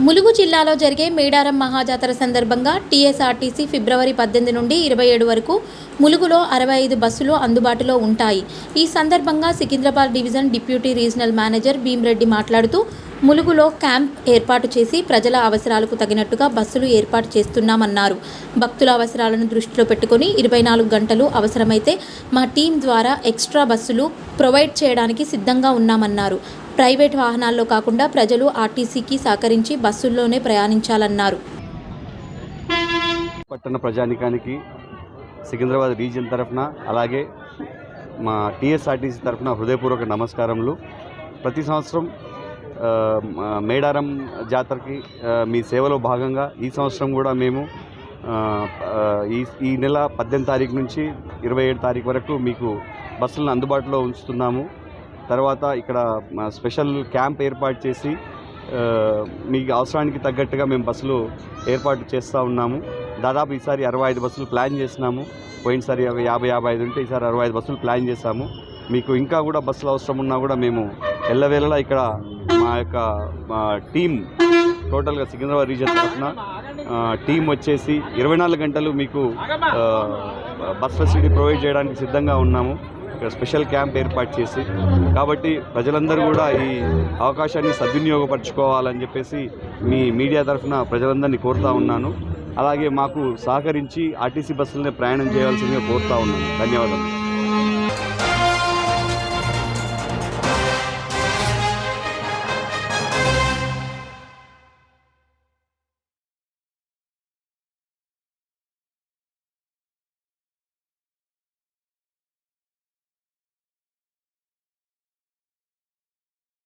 ములుగు జిల్లాలో జరిగే మేడారం మహాజాతర సందర్భంగా టీఎస్ఆర్టీసీ ఫిబ్రవరి 18 నుండి 27 వరకు ములుగులో 65 బస్సులు అందుబాటులో ఉంటాయి. ఈ సందర్భంగా Secunderabad division deputy regional manager Bhim Reddy మాట్లాడుతూ ములుగులో క్యాంప్ ఏర్పాటు చేసి ప్రజల అవసరాలకు తగినట్టుగా బస్సులు ఏర్పాటు చేస్తున్నామన్నారు. భక్తుల అవసరాలను దృష్టిలో పెట్టుకుని 24 గంటలు అవసరమైతే మా టీం ద్వారా ఎక్స్ట్రా బస్సులు ప్రొవైడ్ చేయడానికి సిద్ధంగా ఉన్నామన్నారు. ప్రైవేట్ వాహనాల్లో కాకుండా ప్రజలు ఆర్టీసీకి సహకరించి బస్సుల్లోనే ప్రయాణించాలన్నారు. పట్టణ ప్రజానికానికి సికింద్రాబాద్ రీజియన్ తరఫున అలాగే మా టీఎస్ఆర్టీసీ తరఫున హృదయపూర్వక నమస్కారములు. ప్రతి సంవత్సరం మేడారం జాతరకి మీ సేవలో భాగంగా ఈ సంవత్సరం కూడా మేము ఈ నెల 18 తారీఖు నుంచి 27 తారీఖు వరకు మీకు బస్సులను అందుబాటులో ఉంచుతున్నాము. తర్వాత ఇక్కడ స్పెషల్ క్యాంప్ ఏర్పాటు చేసి మీకు అవసరానికి తగ్గట్టుగా మేము బస్సులు ఏర్పాటు చేస్తూ ఉన్నాము. దాదాపు ఈసారి 65 బస్సులు ప్లాన్ చేసినాము. పోయినసారి 50-55 ఉంటే ఈసారి 65 బస్సులు ప్లాన్ చేశాము. మీకు ఇంకా కూడా బస్సులు అవసరం ఉన్నా కూడా మేము ఎల్లవేళలా ఇక్కడ మా యొక్క టీం టోటల్గా సికింద్రాబాద్ రీజియన్ తరఫున టీం వచ్చేసి 24 గంటలు మీకు బస్ ఫెసిలిటీ ప్రొవైడ్ చేయడానికి సిద్ధంగా ఉన్నాము. ఇక్కడ స్పెషల్ క్యాంప్ ఏర్పాటు చేసి కాబట్టి ప్రజలందరూ కూడా ఈ అవకాశాన్ని సద్వినియోగపరచుకోవాలని చెప్పేసి మీ మీడియా తరఫున ప్రజలందరినీ కోరుతూ ఉన్నాను. అలాగే మాకు సహకరించి ఆర్టీసీ బస్సులనే ప్రయాణం చేయాల్సిందిగా కోరుతూ ఉన్నాను. ధన్యవాదాలు.